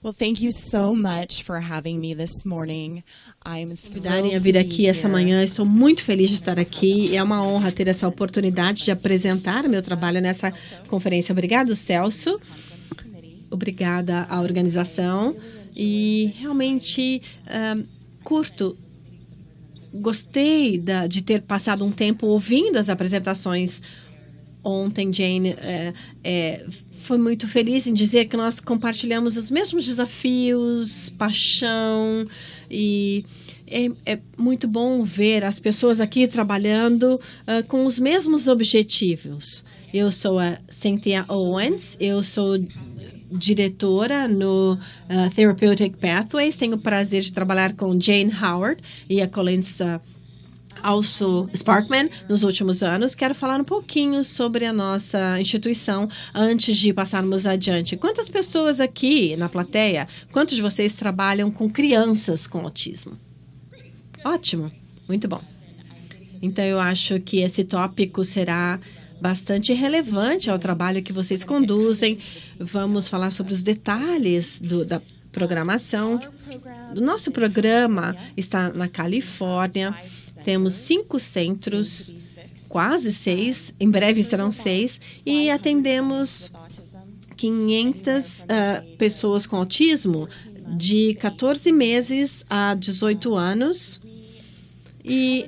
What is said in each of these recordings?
Well, thank you so much for having me this morning. I'm Convidarem a thrilled vir to aqui be essa here. manhã. Estou muito feliz de estar aqui. É uma honra ter essa oportunidade de apresentar meu trabalho nessa conferência. Obrigado, Celso. Obrigada à organização. E realmente gostei de ter passado um tempo ouvindo as apresentações ontem. Jane foi muito feliz em dizer que nós compartilhamos os mesmos desafios, paixão, e é muito bom ver as pessoas aqui trabalhando com os mesmos objetivos. Eu sou a Cynthia Owens, eu sou diretora no Therapeutic Pathways. Tenho o prazer de trabalhar com Jane Howard e a Collins Sparkman nos últimos anos. Quero falar um pouquinho sobre a nossa instituição antes de passarmos adiante. Quantas pessoas aqui na plateia, quantos de vocês trabalham com crianças com autismo? Ótimo, muito bom. Então, eu acho que esse tópico será bastante relevante ao trabalho que vocês conduzem. Vamos falar sobre os detalhes da programação. O nosso programa está na Califórnia. Temos 5 centros, quase 6, em breve serão 6, e atendemos 500 pessoas com autismo de 14 meses a 18 anos. E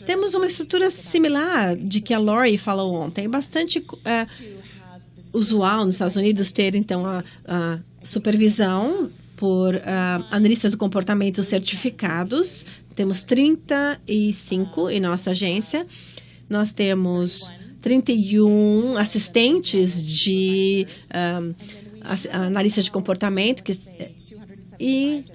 temos uma estrutura similar de que a Lori falou ontem. É bastante usual nos Estados Unidos ter, então, a supervisão por analistas do comportamento certificados. Temos 35 em nossa agência. Nós temos 31 assistentes de analistas de comportamento e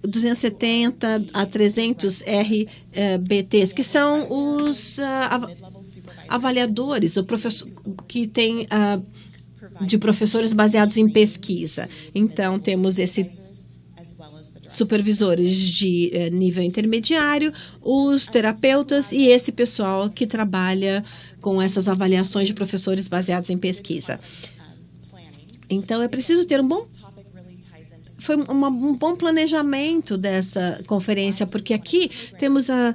270 a 300 RBTs, que são os avaliadores, que tem de professores baseados em pesquisa. Então, temos esses supervisores de nível intermediário, os terapeutas e esse pessoal que trabalha com essas avaliações de professores baseados em pesquisa. Então, é preciso ter um bom planejamento dessa conferência, porque aqui temos a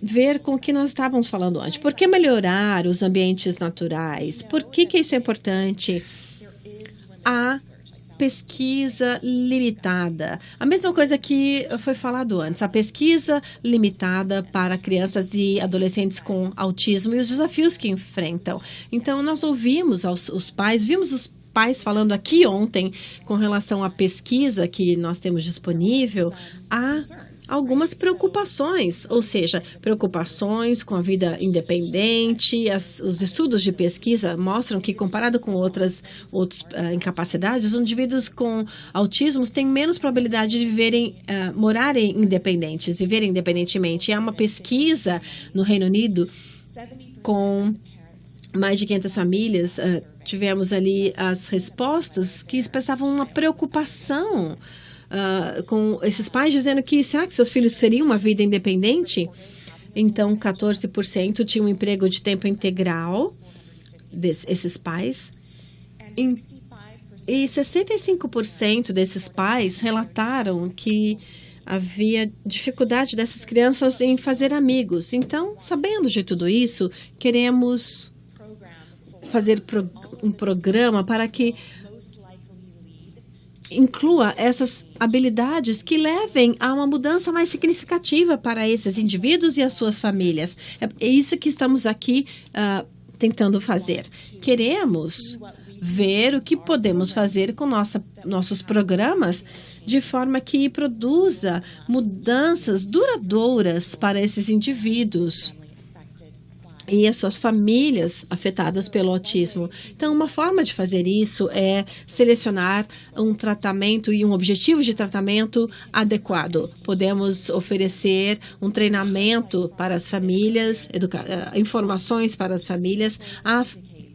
ver com o que nós estávamos falando antes. Por que melhorar os ambientes naturais? Por que isso é importante? A pesquisa limitada. A mesma coisa que foi falado antes. A pesquisa limitada para crianças e adolescentes com autismo e os desafios que enfrentam. Então, nós ouvimos os pais, vimos os pais falando aqui ontem com relação à pesquisa que nós temos disponível, há algumas preocupações, ou seja, preocupações com a vida independente. Os estudos de pesquisa mostram que, comparado com outras incapacidades, os indivíduos com autismo têm menos probabilidade de morarem independentes, viverem independentemente. Há uma pesquisa no Reino Unido com mais de 500 famílias. Tivemos ali as respostas que expressavam uma preocupação com esses pais, dizendo que será que seus filhos teriam uma vida independente? Então, 14% tinham um emprego de tempo integral, esses pais. E 65% desses pais relataram que havia dificuldade dessas crianças em fazer amigos. Então, sabendo de tudo isso, queremos fazer um programa para que inclua essas habilidades que levem a uma mudança mais significativa para esses indivíduos e as suas famílias. É isso que estamos aqui tentando fazer. Queremos ver o que podemos fazer com nossos programas de forma que produza mudanças duradouras para esses indivíduos e as suas famílias afetadas pelo autismo. Então, uma forma de fazer isso é selecionar um tratamento e um objetivo de tratamento adequado. Podemos oferecer um treinamento para as famílias, informações para as famílias. Há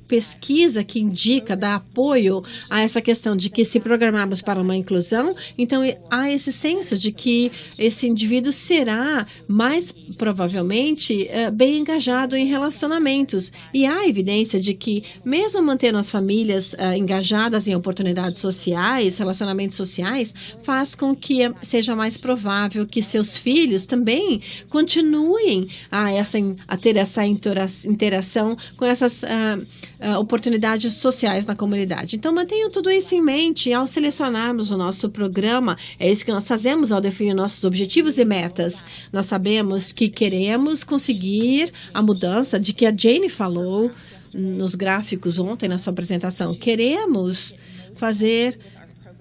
pesquisa que indica, dá apoio a essa questão de que se programarmos para uma inclusão, então há esse senso de que esse indivíduo será mais provavelmente bem engajado em relacionamentos. E há evidência de que, mesmo mantendo as famílias engajadas em oportunidades sociais, relacionamentos sociais, faz com que seja mais provável que seus filhos também continuem a ter essa interação com essas oportunidades sociais na comunidade. Então, mantenham tudo isso em mente ao selecionarmos o nosso programa. É isso que nós fazemos ao definir nossos objetivos e metas. Nós sabemos que queremos conseguir a mudança de que a Jane falou nos gráficos ontem na sua apresentação. Queremos fazer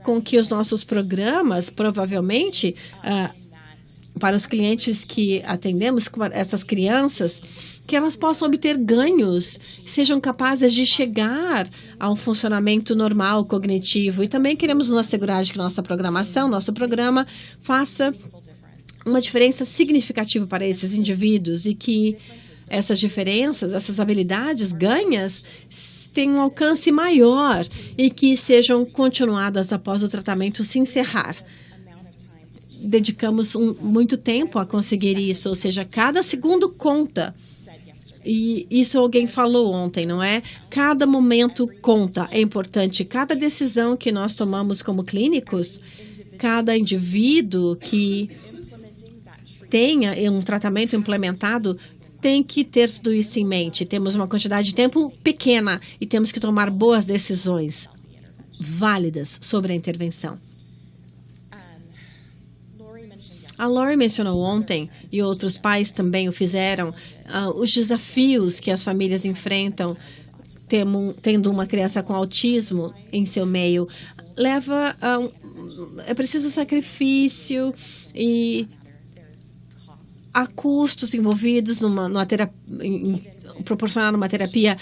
com que os nossos programas, provavelmente, para os clientes que atendemos, essas crianças, que elas possam obter ganhos, sejam capazes de chegar ao funcionamento normal, cognitivo. E também queremos nos assegurar de que nossa programação, nosso programa, faça uma diferença significativa para esses indivíduos e que essas diferenças, essas habilidades ganhas, tenham um alcance maior e que sejam continuadas após o tratamento se encerrar. Dedicamos muito tempo a conseguir isso, ou seja, cada segundo conta. E isso alguém falou ontem, não é? Cada momento conta, é importante. Cada decisão que nós tomamos como clínicos, cada indivíduo que tenha um tratamento implementado, tem que ter tudo isso em mente. Temos uma quantidade de tempo pequena e temos que tomar boas decisões válidas sobre a intervenção. A Lori mencionou ontem, e outros pais também o fizeram, os desafios que as famílias enfrentam tendo uma criança com autismo em seu meio. É preciso sacrifício e há custos envolvidos em proporcionar uma terapia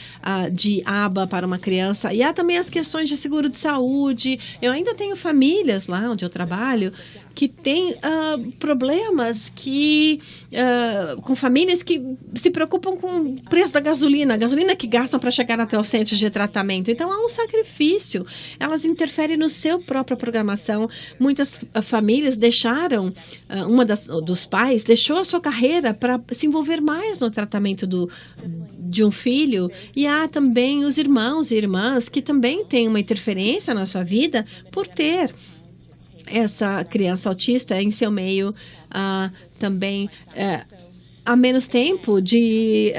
de aba para uma criança. E há também as questões de seguro de saúde. Eu ainda tenho famílias lá onde eu trabalho que têm problemas com famílias que se preocupam com o preço da gasolina, a gasolina que gastam para chegar até os centros de tratamento. Então, há um sacrifício. Elas interferem no seu própria programação. Muitas famílias deixaram, dos pais deixou a sua carreira para se envolver mais no tratamento de um filho. E há também os irmãos e irmãs que também têm uma interferência na sua vida por ter essa criança autista em seu meio. Também há menos tempo de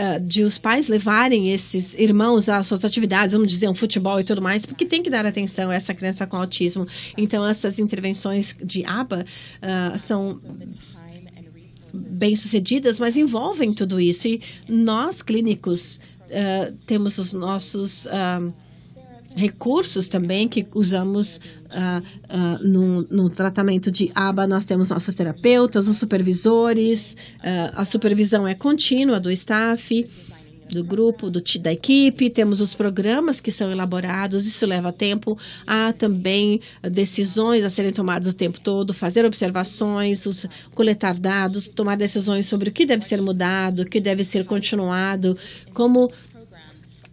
os pais levarem esses irmãos às suas atividades, vamos dizer, um futebol e tudo mais, porque tem que dar atenção a essa criança com autismo. Então, essas intervenções de aba são bem-sucedidas, mas envolvem tudo isso. E nós, clínicos, temos os nossos recursos também que usamos no tratamento de aba. Nós temos nossos terapeutas, os supervisores, a supervisão é contínua do staff, do grupo, da equipe, temos os programas que são elaborados, isso leva tempo. Há também decisões a serem tomadas o tempo todo, fazer observações, coletar dados, tomar decisões sobre o que deve ser mudado, o que deve ser continuado, como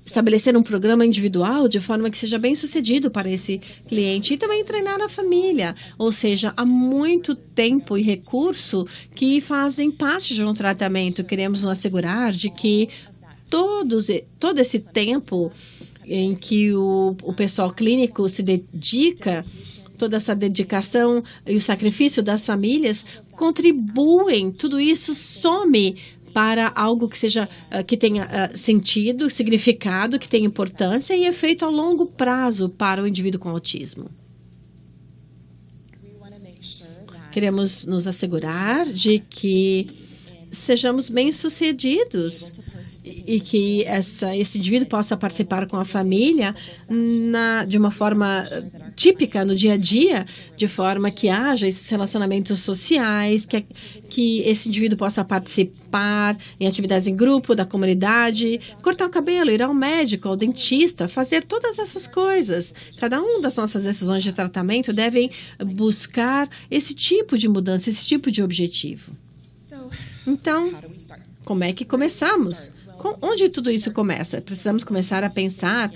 estabelecer um programa individual de forma que seja bem sucedido para esse cliente e também treinar a família. Ou seja, há muito tempo e recurso que fazem parte de um tratamento. Queremos nos assegurar de que todo esse tempo em que o pessoal clínico se dedica, toda essa dedicação e o sacrifício das famílias contribuem, tudo isso some para algo que tenha sentido, significado, que tenha importância e é feito a longo prazo para o indivíduo com autismo. Queremos nos assegurar de que sejamos bem-sucedidos e que esse indivíduo possa participar com a família de uma forma típica no dia a dia, de forma que haja esses relacionamentos sociais, que esse indivíduo possa participar em atividades em grupo, da comunidade, cortar o cabelo, ir ao médico, ao dentista, fazer todas essas coisas. Cada uma das nossas decisões de tratamento devem buscar esse tipo de mudança, esse tipo de objetivo. Então, como é que começamos? Onde tudo isso começa? Precisamos começar a pensar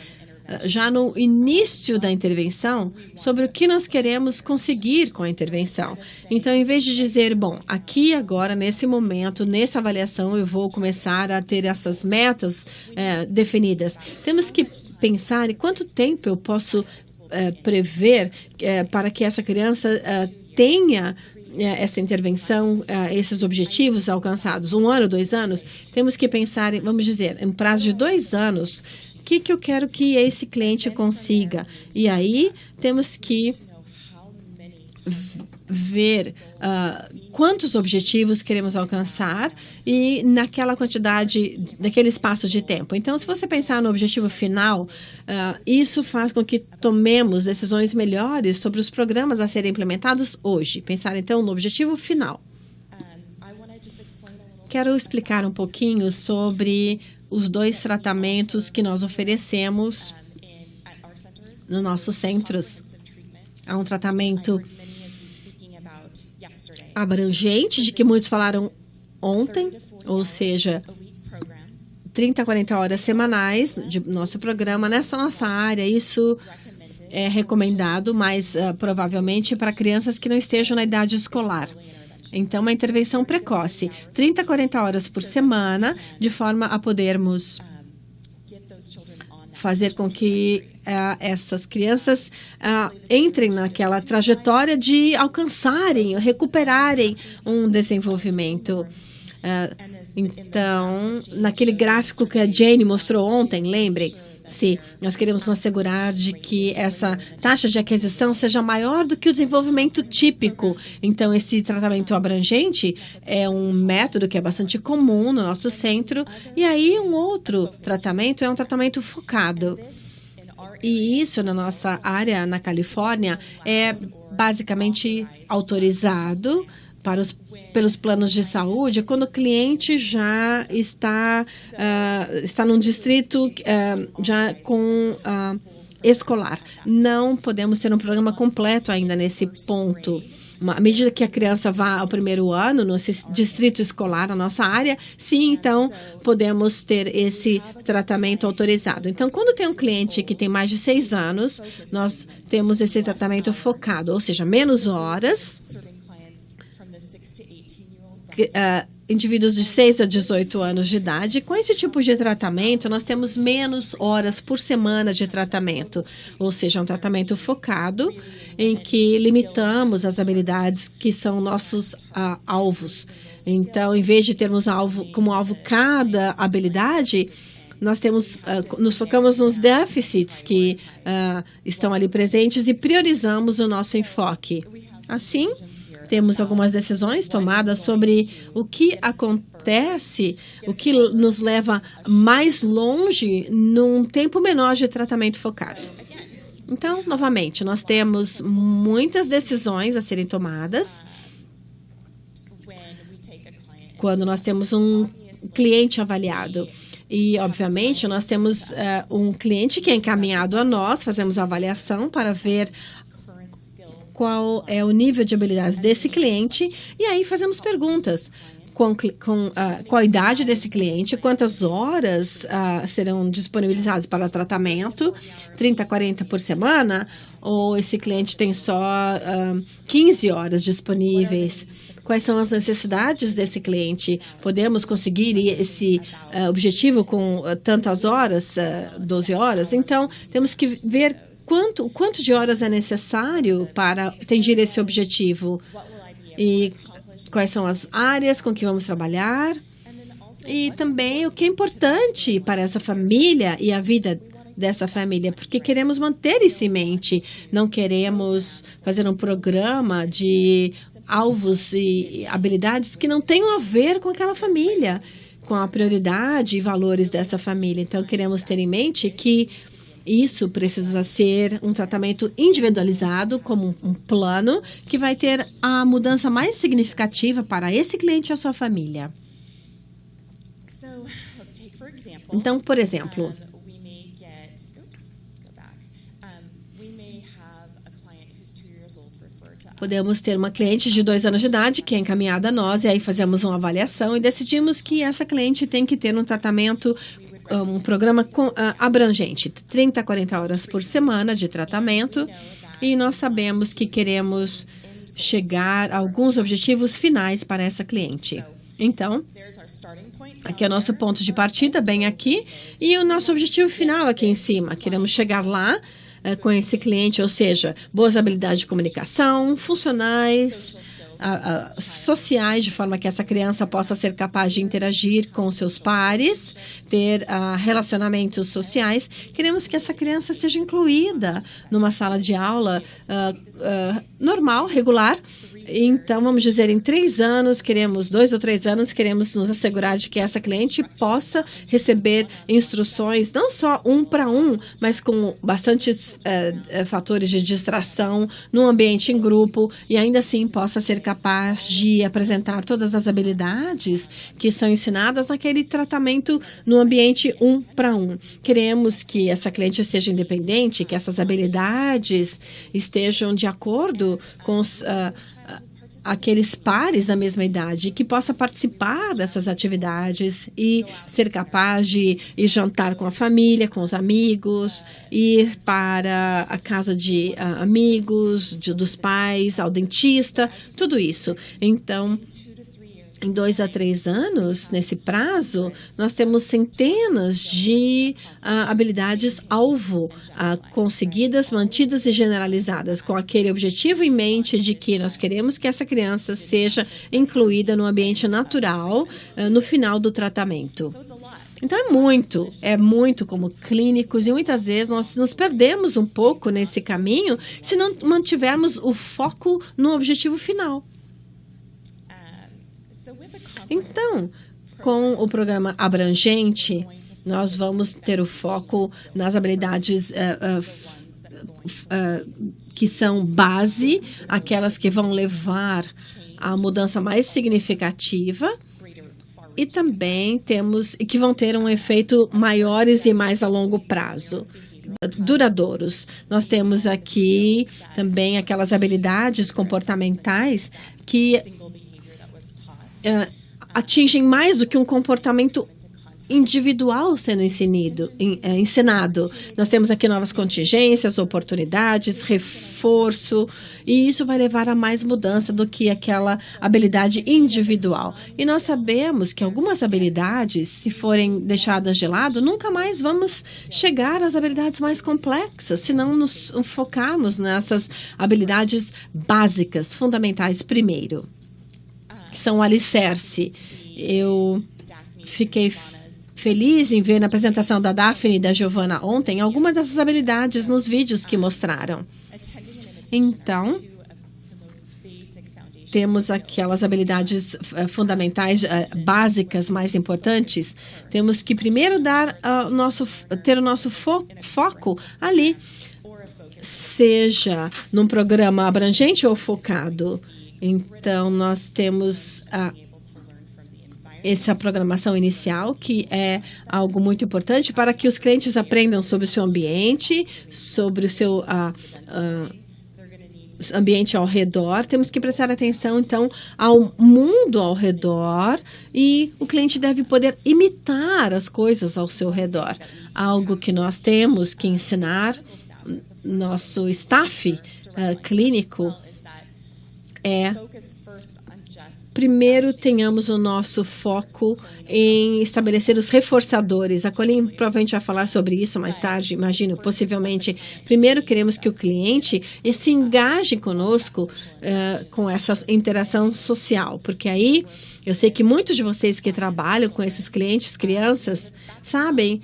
já no início da intervenção sobre o que nós queremos conseguir com a intervenção. Então, em vez de dizer, bom, aqui agora, nesse momento, nessa avaliação, eu vou começar a ter essas metas definidas. Temos que pensar em quanto tempo eu posso prever para que essa criança tenha essa intervenção, esses objetivos alcançados. 1 ano, 2 anos, temos que pensar, vamos dizer, em prazo de 2 anos, o que eu quero que esse cliente consiga. E aí, temos que ver quantos objetivos queremos alcançar e naquela quantidade, naquele espaço de tempo. Então, se você pensar no objetivo final, isso faz com que tomemos decisões melhores sobre os programas a serem implementados hoje. Pensar, então, no objetivo final. Quero explicar um pouquinho sobre os 2 tratamentos que nós oferecemos nos nossos centros. Há um tratamento abrangente, de que muitos falaram ontem, ou seja, 30 a 40 horas semanais de nosso programa. Nessa nossa área, isso é recomendado, mas provavelmente para crianças que não estejam na idade escolar. Então, uma intervenção precoce, 30 a 40 horas por semana, de forma a podermos fazer com que essas crianças entrem naquela trajetória de alcançarem, recuperarem um desenvolvimento. Então, naquele gráfico que a Jane mostrou ontem, lembrem, se nós queremos nos assegurar de que essa taxa de aquisição seja maior do que o desenvolvimento típico. Então, esse tratamento abrangente é um método que é bastante comum no nosso centro. E aí, um outro tratamento é um tratamento focado. E isso, na nossa área, na Califórnia, é basicamente autorizado pelos planos de saúde quando o cliente já está num distrito já com escolar. Não podemos ter um programa completo ainda nesse ponto. À medida que a criança vá ao 1º ano no distrito escolar, na nossa área, sim, então podemos ter esse tratamento autorizado. Então, quando tem um cliente que tem mais de 6 anos, nós temos esse tratamento focado, ou seja, menos horas. Indivíduos de 6 a 18 anos de idade. Com esse tipo de tratamento, nós temos menos horas por semana de tratamento, ou seja, um tratamento focado em que limitamos as habilidades que são nossos alvos. Então, em vez de termos como alvo cada habilidade, nós nos focamos nos déficits que estão ali presentes e priorizamos o nosso enfoque. Assim, temos algumas decisões tomadas sobre o que acontece, o que nos leva mais longe num tempo menor de tratamento focado. Então, novamente, nós temos muitas decisões a serem tomadas quando nós temos um cliente avaliado. E, obviamente, nós temos um cliente que é encaminhado a nós, fazemos a avaliação para ver qual é o nível de habilidade desse cliente, e aí fazemos perguntas. Qual a idade desse cliente, quantas horas serão disponibilizadas para tratamento, 30, 40 por semana, ou esse cliente tem só 15 horas disponíveis? Quais são as necessidades desse cliente? Podemos conseguir esse objetivo com tantas horas, 12 horas? Então, temos que ver quanto de horas é necessário para atingir esse objetivo e quais são as áreas com que vamos trabalhar e também o que é importante para essa família e a vida dessa família, porque queremos manter isso em mente. Não queremos fazer um programa de alvos e habilidades que não tenham a ver com aquela família, com a prioridade e valores dessa família. Então, queremos ter em mente que isso precisa ser um tratamento individualizado, como um plano, que vai ter a mudança mais significativa para esse cliente e a sua família. Então, por exemplo, podemos ter uma cliente de 2 anos de idade que é encaminhada a nós, e aí fazemos uma avaliação e decidimos que essa cliente tem que ter um tratamento, um programa abrangente, 30 a 40 horas por semana de tratamento, e nós sabemos que queremos chegar a alguns objetivos finais para essa cliente. Então, aqui é o nosso ponto de partida, bem aqui, e o nosso objetivo final aqui em cima. Queremos chegar lá com esse cliente, ou seja, boas habilidades de comunicação, funcionais, sociais, de forma que essa criança possa ser capaz de interagir com seus pares, ter relacionamentos sociais. Queremos que essa criança seja incluída numa sala de aula normal, regular. Então, vamos dizer, em 3 anos, 2 ou 3 anos, queremos nos assegurar de que essa cliente possa receber instruções, não só 1 para 1, mas com bastantes fatores de distração, num ambiente em grupo, e ainda assim possa ser capaz de apresentar todas as habilidades que são ensinadas naquele tratamento no ambiente 1 para 1. Queremos que essa cliente seja independente, que essas habilidades estejam de acordo com aqueles pares da mesma idade, que possa participar dessas atividades e ser capaz de ir jantar com a família, com os amigos, ir para a casa de amigos, dos pais, ao dentista, tudo isso. Então, em 2 a 3 anos, nesse prazo, nós temos centenas de habilidades-alvo conseguidas, mantidas e generalizadas, com aquele objetivo em mente de que nós queremos que essa criança seja incluída no ambiente natural no final do tratamento. Então, é muito como clínicos, e muitas vezes nós nos perdemos um pouco nesse caminho se não mantivermos o foco no objetivo final. Então, com o programa abrangente, nós vamos ter o foco nas habilidades que são base, aquelas que vão levar à mudança mais significativa, e também que vão ter um efeito maiores e mais a longo prazo, duradouros. Nós temos aqui também aquelas habilidades comportamentais que atingem mais do que um comportamento individual sendo ensinado. Nós temos aqui novas contingências, oportunidades, reforço, e isso vai levar a mais mudança do que aquela habilidade individual. E nós sabemos que algumas habilidades, se forem deixadas de lado, nunca mais vamos chegar às habilidades mais complexas, se não nos focarmos nessas habilidades básicas, fundamentais primeiro, que são o alicerce. Eu fiquei feliz em ver na apresentação da Daphne e da Giovanna ontem algumas dessas habilidades nos vídeos que mostraram. Então, temos aquelas habilidades fundamentais, básicas, mais importantes. Temos que primeiro ter o nosso foco ali, seja num programa abrangente ou focado. Então, nós temos essa programação inicial, que é algo muito importante para que os clientes aprendam sobre o seu ambiente, sobre o seu ambiente ao redor. Temos que prestar atenção, então, ao mundo ao redor, e o cliente deve poder imitar as coisas ao seu redor. Algo que nós temos que ensinar nosso staff clínico é: primeiro, tenhamos o nosso foco em estabelecer os reforçadores. A Colleen provavelmente vai falar sobre isso mais tarde, imagino, possivelmente. Primeiro, queremos que o cliente se engaje conosco com essa interação social, porque aí eu sei que muitos de vocês que trabalham com esses clientes, crianças, sabem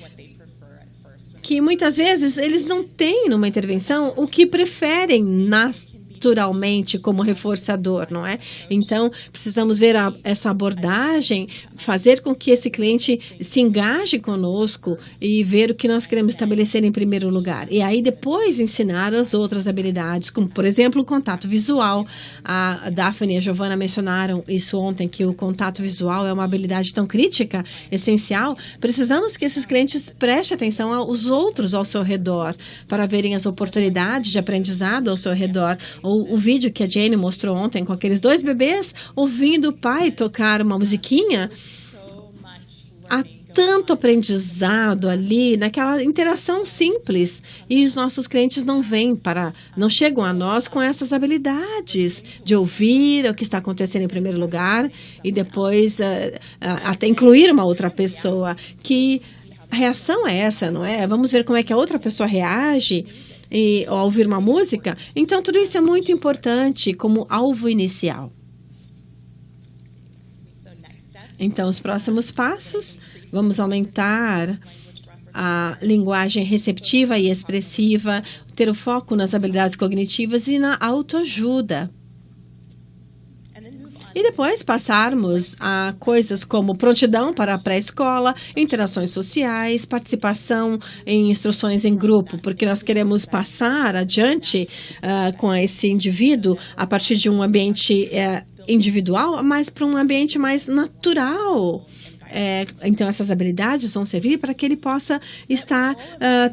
que muitas vezes eles não têm numa intervenção o que preferem naturalmente como reforçador, não é? Então, precisamos ver essa abordagem, fazer com que esse cliente se engaje conosco e ver o que nós queremos estabelecer em primeiro lugar. E aí, depois, ensinar as outras habilidades, como, por exemplo, o contato visual. A Daphne e a Giovanna mencionaram isso ontem, que o contato visual é uma habilidade tão crítica, essencial. Precisamos que esses clientes prestem atenção aos outros ao seu redor, para verem as oportunidades de aprendizado ao seu redor, O vídeo que a Jane mostrou ontem com aqueles 2 bebês ouvindo o pai tocar uma musiquinha, há tanto aprendizado ali, naquela interação simples. E os nossos clientes não chegam a nós com essas habilidades de ouvir o que está acontecendo em primeiro lugar e depois até incluir uma outra pessoa. Que a reação é essa, não é? Vamos ver como é que a outra pessoa reage ao ouvir uma música. Então, tudo isso é muito importante como alvo inicial. Então, os próximos passos, vamos aumentar a linguagem receptiva e expressiva, ter o foco nas habilidades cognitivas e na autoajuda. E depois passarmos a coisas como prontidão para a pré-escola, interações sociais, participação em instruções em grupo, porque nós queremos passar adiante com esse indivíduo a partir de um ambiente individual, mas para um ambiente mais natural. Então, essas habilidades vão servir para que ele possa estar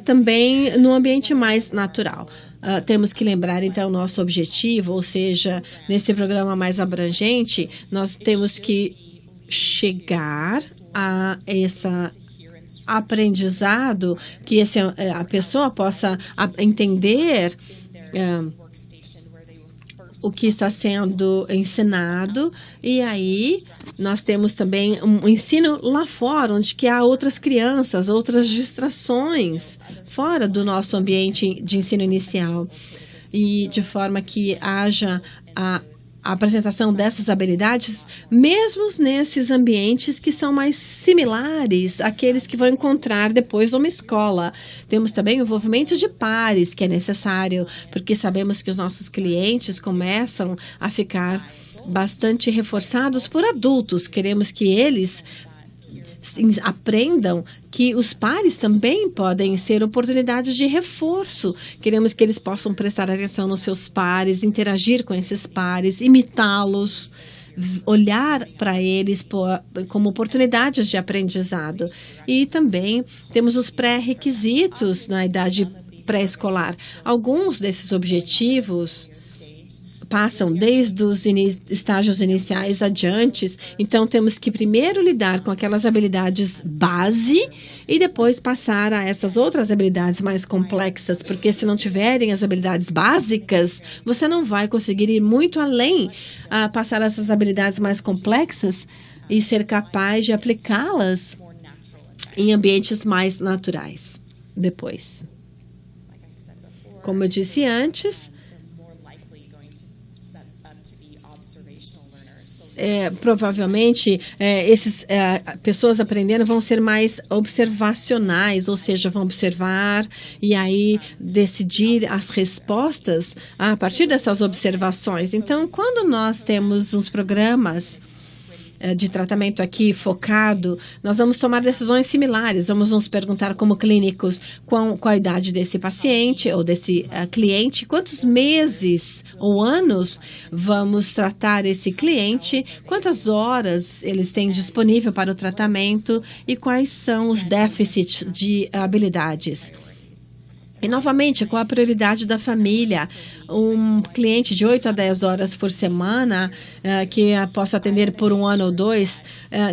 também num ambiente mais natural. Temos que lembrar, então, nosso objetivo, ou seja, nesse programa mais abrangente, nós temos que chegar a esse aprendizado, que a pessoa possa entender o que está sendo ensinado, e aí nós temos também um ensino lá fora, onde que há outras crianças, outras distrações fora do nosso ambiente de ensino inicial, e de forma que haja a apresentação dessas habilidades, mesmo nesses ambientes que são mais similares àqueles que vão encontrar depois numa escola. Temos também o envolvimento de pares, que é necessário, porque sabemos que os nossos clientes começam a ficar bastante reforçados por adultos. Queremos que eles aprendam que os pares também podem ser oportunidades de reforço. Queremos que eles possam prestar atenção nos seus pares, interagir com esses pares, imitá-los, olhar para eles como oportunidades de aprendizado. E também temos os pré-requisitos na idade pré-escolar. Alguns desses objetivos passam desde os estágios iniciais adiante, então temos que primeiro lidar com aquelas habilidades base e depois passar a essas outras habilidades mais complexas, porque se não tiverem as habilidades básicas, você não vai conseguir ir muito além a passar essas habilidades mais complexas e ser capaz de aplicá-las em ambientes mais naturais depois. Como eu disse antes, provavelmente essas pessoas aprendendo vão ser mais observacionais, ou seja, vão observar e aí decidir as respostas a partir dessas observações. Então, quando nós temos uns programas de tratamento aqui focado, nós vamos tomar decisões similares. Vamos nos perguntar como clínicos qual a idade desse paciente ou desse cliente, quantos meses ou anos vamos tratar esse cliente, quantas horas eles têm disponível para o tratamento e quais são os déficits de habilidades. E, novamente, qual a prioridade da família? Um cliente de 8 a 10 horas por semana, que posso atender por 1 ano ou 2,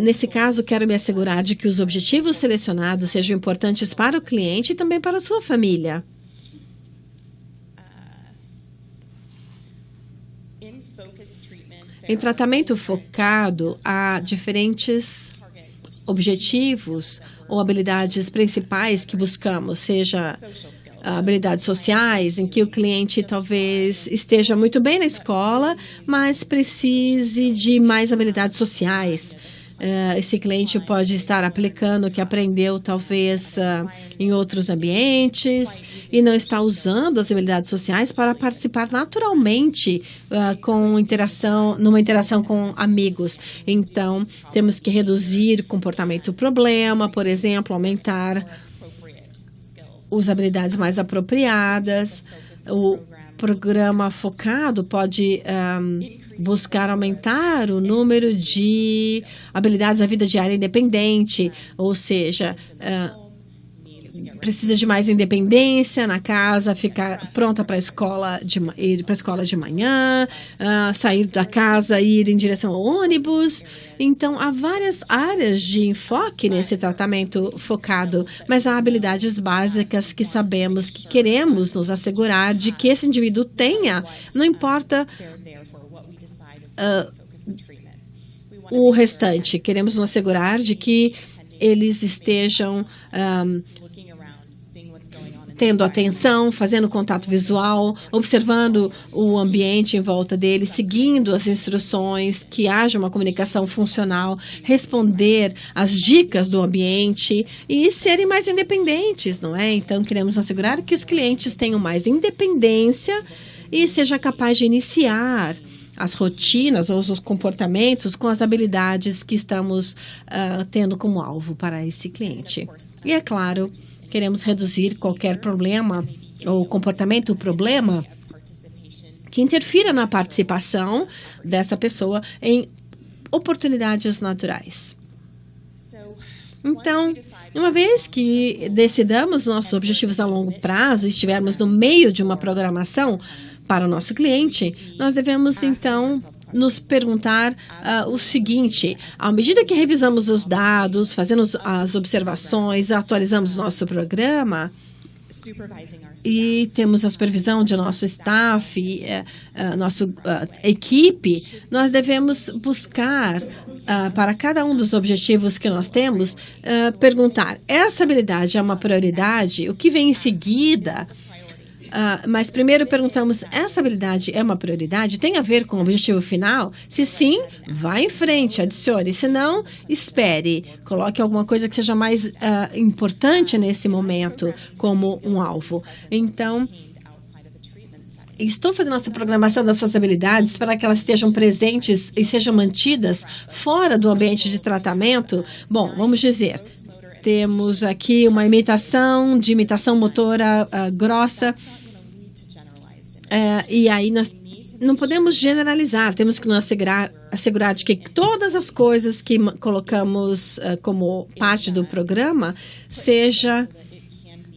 nesse caso, quero me assegurar de que os objetivos selecionados sejam importantes para o cliente e também para a sua família. Em tratamento focado, há diferentes objetivos ou habilidades principais que buscamos, seja habilidades sociais, em que o cliente talvez esteja muito bem na escola, mas precise de mais habilidades sociais. Esse cliente pode estar aplicando o que aprendeu talvez em outros ambientes e não está usando as habilidades sociais para participar naturalmente numa interação com amigos. Então, temos que reduzir comportamento problema, por exemplo, aumentar as habilidades mais apropriadas. O programa focado pode buscar aumentar o número de habilidades da vida diária independente, ou seja, precisa de mais independência na casa, ficar pronta para ir para a escola de manhã, sair da casa e ir em direção ao ônibus. Então, há várias áreas de enfoque nesse tratamento focado, mas há habilidades básicas que sabemos que queremos nos assegurar de que esse indivíduo tenha, não importa o restante. Queremos nos assegurar de que eles estejam tendo atenção, fazendo contato visual, observando o ambiente em volta deles, seguindo as instruções, que haja uma comunicação funcional, responder às dicas do ambiente e serem mais independentes, não é? Então, queremos assegurar que os clientes tenham mais independência e seja capaz de iniciar as rotinas ou os comportamentos com as habilidades que estamos tendo como alvo para esse cliente. E, é claro, queremos reduzir qualquer problema ou problema que interfira na participação dessa pessoa em oportunidades naturais. Então, uma vez que decidamos nossos objetivos a longo prazo e estivermos no meio de uma programação para o nosso cliente, nós devemos, então, nos perguntar o seguinte: à medida que revisamos os dados, fazemos as observações, atualizamos nosso programa e temos a supervisão de nosso staff, nossa equipe, nós devemos buscar, para cada um dos objetivos que nós temos, perguntar: essa habilidade é uma prioridade? O que vem em seguida? Mas primeiro perguntamos: essa habilidade é uma prioridade? Tem a ver com o objetivo final? Se sim, vá em frente, adicione. Se não, espere. Coloque alguma coisa que seja mais importante nesse momento como um alvo. Então, estou fazendo essa programação dessas habilidades para que elas estejam presentes e sejam mantidas fora do ambiente de tratamento. Bom, vamos dizer, temos aqui uma imitação motora grossa. E aí nós não podemos generalizar, temos que nos assegurar de que todas as coisas que colocamos como parte do programa seja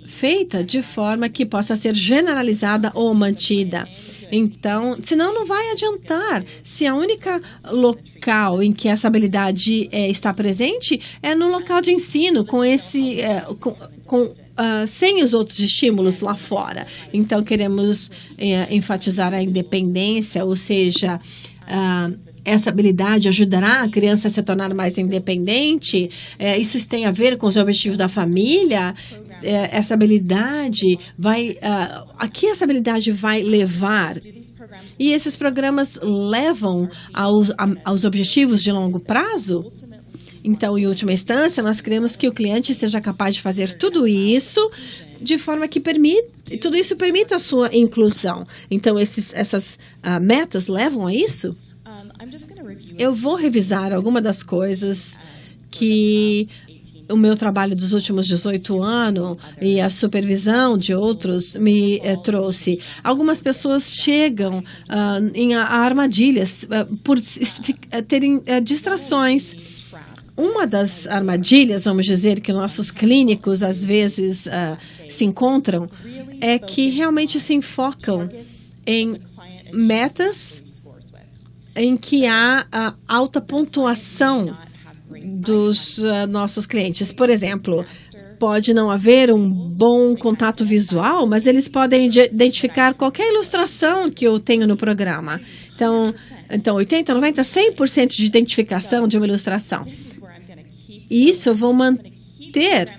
feita de forma que possa ser generalizada ou mantida. Então, senão não vai adiantar. Se a única local em que essa habilidade está presente é no local de ensino, sem os outros estímulos lá fora. Então, queremos enfatizar a independência, ou seja, essa habilidade ajudará a criança a se tornar mais independente. Isso tem a ver com os objetivos da família. Essa habilidade aqui essa habilidade vai levar. E esses programas levam aos objetivos de longo prazo. Então, em última instância, nós queremos que o cliente seja capaz de fazer tudo isso de forma que tudo isso permita a sua inclusão. Então, essas metas levam a isso? Eu vou revisar algumas das coisas que o meu trabalho dos últimos 18 anos e a supervisão de outros me trouxe. Algumas pessoas chegam a armadilhas por terem distrações. Uma das armadilhas, vamos dizer, que nossos clínicos às vezes se encontram é que realmente se enfocam em metas em que há alta pontuação dos nossos clientes. Por exemplo, pode não haver um bom contato visual, mas eles podem identificar qualquer ilustração que eu tenho no programa. Então 80, 90, 100% de identificação de uma ilustração. E isso eu vou manter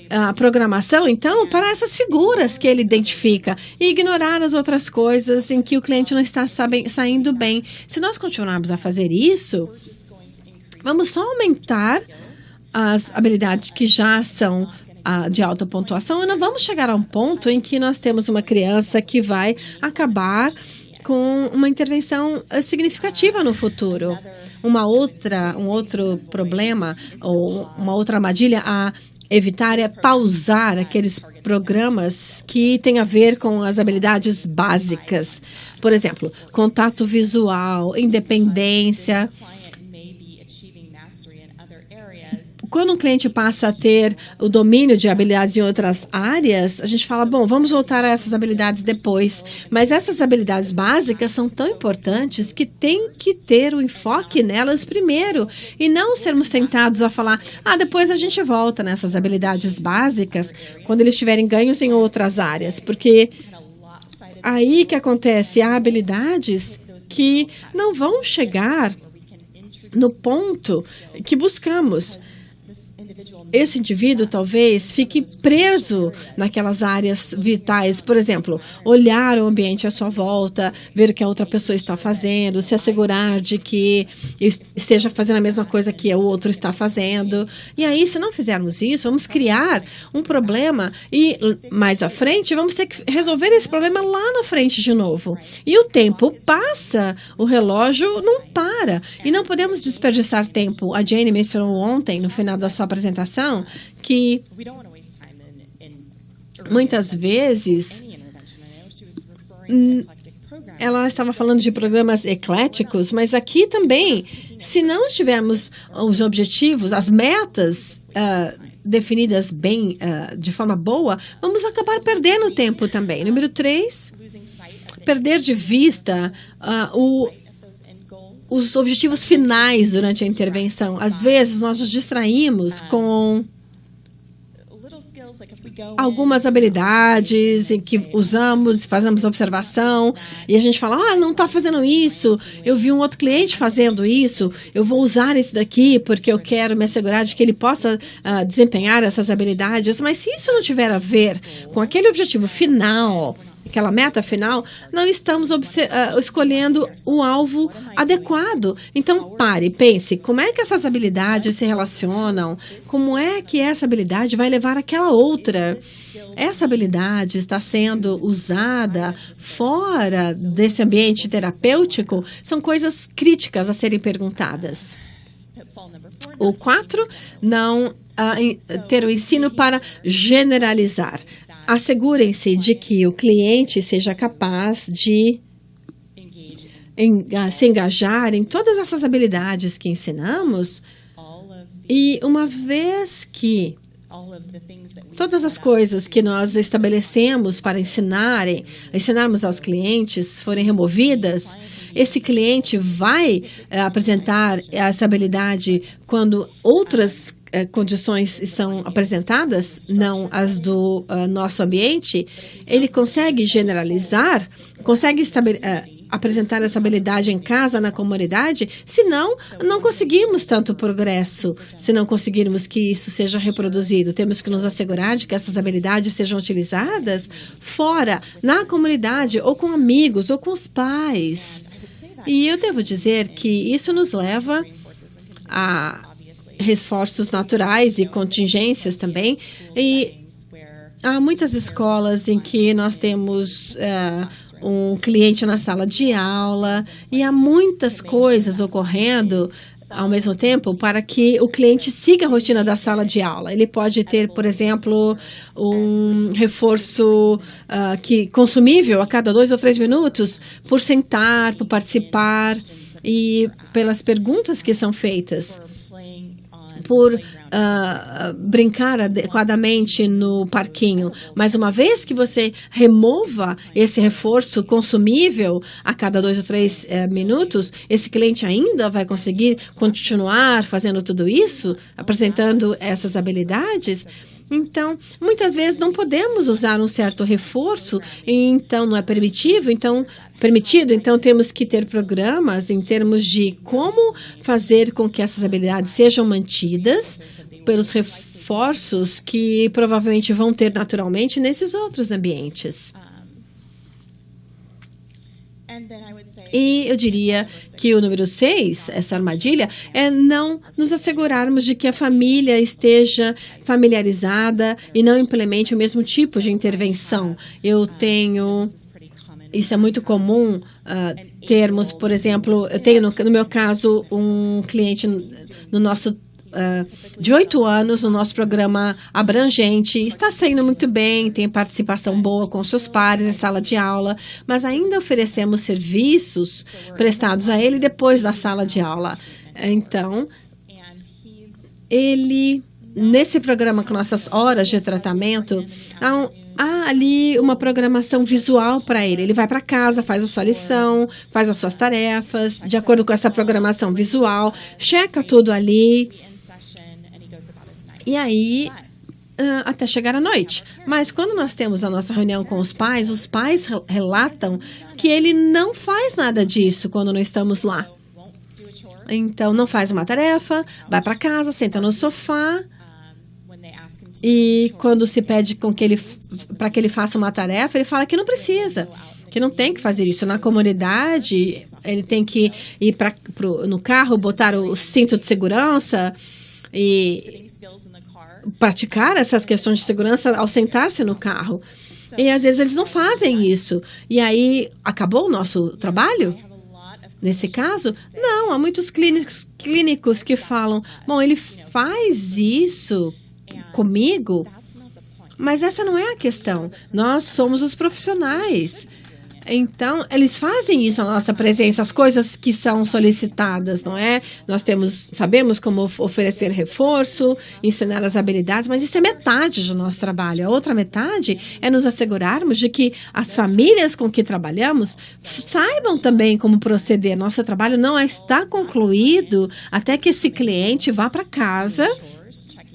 a programação, então, para essas figuras que ele identifica e ignorar as outras coisas em que o cliente não está saindo bem. Se nós continuarmos a fazer isso, vamos só aumentar as habilidades que já são de alta pontuação e não vamos chegar a um ponto em que nós temos uma criança que vai acabar com uma intervenção significativa no futuro. Um outro problema ou uma outra armadilha a evitar é pausar aqueles programas que têm a ver com as habilidades básicas. Por exemplo, contato visual, independência, quando um cliente passa a ter o domínio de habilidades em outras áreas, a gente fala, bom, vamos voltar a essas habilidades depois. Mas essas habilidades básicas são tão importantes que tem que ter o enfoque nelas primeiro e não sermos tentados a falar, depois a gente volta nessas habilidades básicas quando eles tiverem ganhos em outras áreas, porque aí que acontece, há habilidades que não vão chegar no ponto que buscamos. Esse indivíduo talvez fique preso naquelas áreas vitais, por exemplo, olhar o ambiente à sua volta, ver o que a outra pessoa está fazendo, se assegurar de que esteja fazendo a mesma coisa que o outro está fazendo. E aí, se não fizermos isso, vamos criar um problema e mais à frente vamos ter que resolver esse problema lá na frente de novo. E o tempo passa, o relógio não para e não podemos desperdiçar tempo. A Jane mencionou ontem, no final da sua apresentação, que muitas vezes ela estava falando de programas ecléticos, mas aqui também, se não tivermos os objetivos, as metas definidas bem, de forma boa, vamos acabar perdendo tempo também. Número 3, perder de vista os objetivos finais durante a intervenção. Às vezes, nós nos distraímos com algumas habilidades em que usamos, fazemos observação e a gente fala, não está fazendo isso, eu vi um outro cliente fazendo isso, eu vou usar isso daqui porque eu quero me assegurar de que ele possa desempenhar essas habilidades, mas se isso não tiver a ver com aquele objetivo final, aquela meta final, não estamos escolhendo o alvo adequado. Então, pare, pense, como é que essas habilidades se relacionam? Como é que essa habilidade vai levar àquela outra? Essa habilidade está sendo usada fora desse ambiente terapêutico? São coisas críticas a serem perguntadas. O 4, não ter o ensino para generalizar. Assegurem-se de que o cliente seja capaz de se engajar em todas essas habilidades que ensinamos e uma vez que todas as coisas que nós estabelecemos para ensinarmos aos clientes forem removidas, esse cliente vai apresentar essa habilidade quando outras condições são apresentadas, não as do nosso ambiente, ele consegue generalizar, consegue apresentar essa habilidade em casa, na comunidade, senão não conseguimos tanto progresso, se não conseguirmos que isso seja reproduzido. Temos que nos assegurar de que essas habilidades sejam utilizadas fora, na comunidade, ou com amigos, ou com os pais. E eu devo dizer que isso nos leva a reforços naturais e contingências também. E há muitas escolas em que nós temos um cliente na sala de aula e há muitas coisas ocorrendo ao mesmo tempo para que o cliente siga a rotina da sala de aula. Ele pode ter, por exemplo, um reforço consumível a cada 2 ou 3 minutos por sentar, por participar e pelas perguntas que são feitas, por brincar adequadamente no parquinho. Mas uma vez que você remova esse reforço consumível a cada 2 ou 3 minutos, esse cliente ainda vai conseguir continuar fazendo tudo isso, apresentando essas habilidades? Então, muitas vezes não podemos usar um certo reforço, e então não é permitido, então temos que ter programas em termos de como fazer com que essas habilidades sejam mantidas pelos reforços que provavelmente vão ter naturalmente nesses outros ambientes. E eu diria que o número 6, essa armadilha, é não nos assegurarmos de que a família esteja familiarizada e não implemente o mesmo tipo de intervenção. Isso é muito comum termos, por exemplo, eu tenho no meu caso um cliente no nosso de 8 anos, no nosso programa abrangente, está saindo muito bem, tem participação boa com seus pares em sala de aula, mas ainda oferecemos serviços prestados a ele depois da sala de aula. Então, nesse programa com nossas horas de tratamento, há ali uma programação visual para ele. Ele vai para casa, faz a sua lição, faz as suas tarefas, de acordo com essa programação visual, checa tudo ali, e aí até chegar à noite. Mas quando nós temos a nossa reunião com os pais relatam que ele não faz nada disso quando não estamos lá. Então, não faz uma tarefa, vai para casa, senta no sofá, e quando se pede para que ele faça uma tarefa, ele fala que não precisa, que não tem que fazer isso. Na comunidade, ele tem que ir no carro, botar o cinto de segurança e praticar essas questões de segurança ao sentar-se no carro. E às vezes eles não fazem isso. E aí, acabou o nosso trabalho? Nesse caso, não. Há muitos clínicos que falam, bom, ele faz isso comigo, mas essa não é a questão. Nós somos os profissionais. Então, eles fazem isso na nossa presença, as coisas que são solicitadas, não é? Nós sabemos como oferecer reforço, ensinar as habilidades, mas isso é metade do nosso trabalho. A outra metade é nos assegurarmos de que as famílias com que trabalhamos saibam também como proceder. Nosso trabalho não está concluído até que esse cliente vá para casa,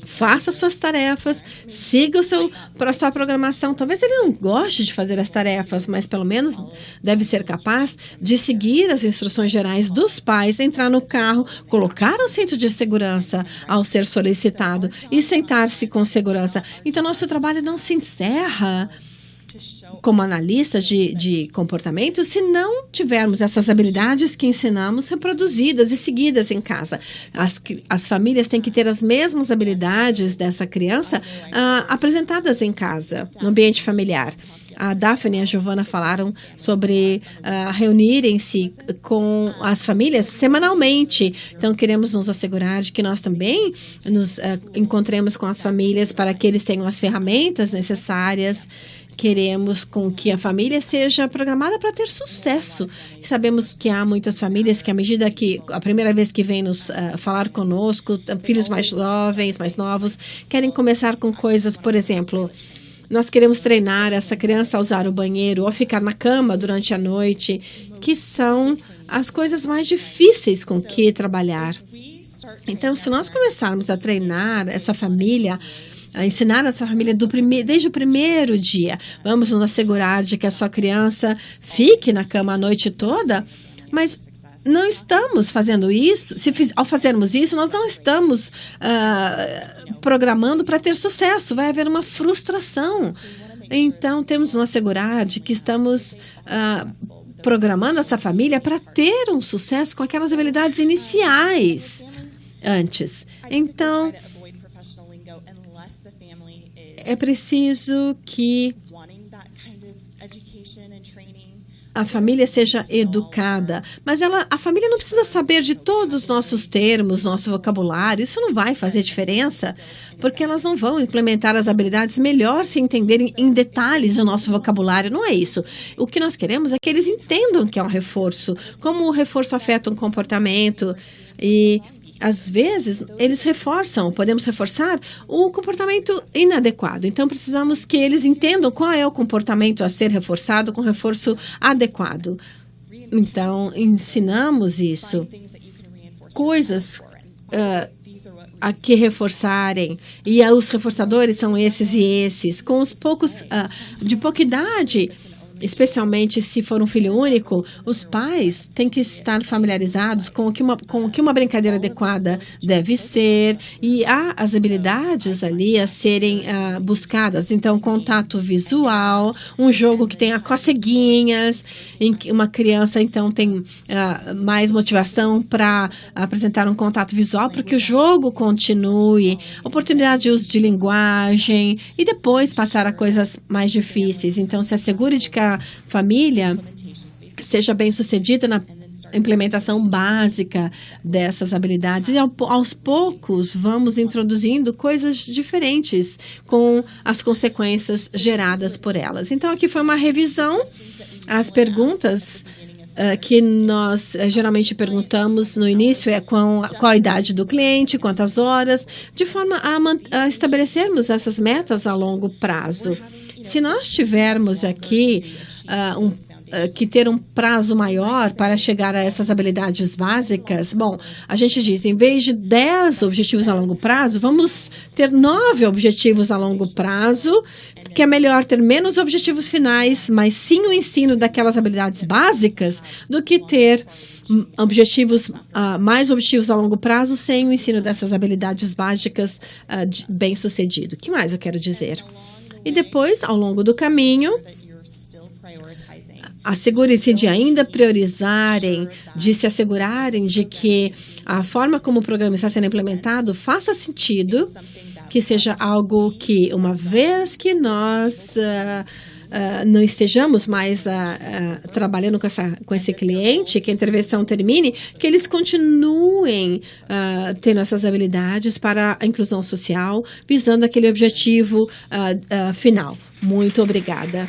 faça suas tarefas, siga a sua programação. Talvez ele não goste de fazer as tarefas, mas pelo menos deve ser capaz de seguir as instruções gerais dos pais, entrar no carro, colocar o cinto de segurança ao ser solicitado e sentar-se com segurança. Então, nosso trabalho não se encerra como analistas de comportamento se não tivermos essas habilidades que ensinamos reproduzidas e seguidas em casa. As famílias têm que ter as mesmas habilidades dessa criança apresentadas em casa, no ambiente familiar. A Daphne e a Giovana falaram sobre reunirem-se com as famílias semanalmente. Então, queremos nos assegurar de que nós também nos encontremos com as famílias para que eles tenham as ferramentas necessárias. Queremos com que a família seja programada para ter sucesso. Sabemos que há muitas famílias que, à medida que a primeira vez que vêm nos falar conosco, filhos mais jovens, mais novos, querem começar com coisas, por exemplo, nós queremos treinar essa criança a usar o banheiro ou a ficar na cama durante a noite, que são as coisas mais difíceis com que trabalhar. Então, se nós começarmos a treinar essa família, a ensinar essa família desde o primeiro dia, vamos nos assegurar de que a sua criança fique na cama a noite toda, mas não estamos fazendo isso. Ao fazermos isso, nós não estamos programando para ter sucesso. Vai haver uma frustração. Então, temos que nos assegurar de que estamos programando essa família para ter um sucesso com aquelas habilidades iniciais antes. Então, é preciso que a família seja educada, mas a família não precisa saber de todos os nossos termos, nosso vocabulário. Isso não vai fazer diferença, porque elas não vão implementar as habilidades melhor se entenderem em detalhes o nosso vocabulário. Não é isso. O que nós queremos é que eles entendam que é um reforço, como o reforço afeta um comportamento e às vezes, eles podemos reforçar o comportamento inadequado. Então, precisamos que eles entendam qual é o comportamento a ser reforçado com reforço adequado. Então, ensinamos isso. Coisas a que reforçarem. E os reforçadores são esses e esses. Com os poucos, de pouca idade, especialmente se for um filho único, os pais têm que estar familiarizados com o que uma brincadeira adequada deve ser, e há as habilidades ali a serem buscadas. Então, contato visual, um jogo que tenha coceguinhas, em que uma criança, então, tem mais motivação para apresentar um contato visual, para que o jogo continue, oportunidade de uso de linguagem, e depois passar a coisas mais difíceis. Então, se assegure de que a família seja bem sucedida na implementação básica dessas habilidades, e aos poucos vamos introduzindo coisas diferentes com as consequências geradas por elas. Então, aqui foi uma revisão. As perguntas que nós geralmente perguntamos no início é qual a idade do cliente, quantas horas, de forma a estabelecermos essas metas a longo prazo. Se nós tivermos aqui que ter um prazo maior para chegar a essas habilidades básicas, bom, a gente diz, em vez de 10 objetivos a longo prazo, vamos ter 9 objetivos a longo prazo, que é melhor ter menos objetivos finais, mas sim o ensino daquelas habilidades básicas, do que ter mais objetivos a longo prazo sem o ensino dessas habilidades básicas bem sucedido. O que mais eu quero dizer? E depois, ao longo do caminho, assegure-se de ainda priorizarem, de se assegurarem de que a forma como o programa está sendo implementado faça sentido, que seja algo que, uma vez que nós não estejamos mais trabalhando com esse cliente, que a intervenção termine, que eles continuem tendo essas habilidades para a inclusão social, visando aquele objetivo final. Muito obrigada.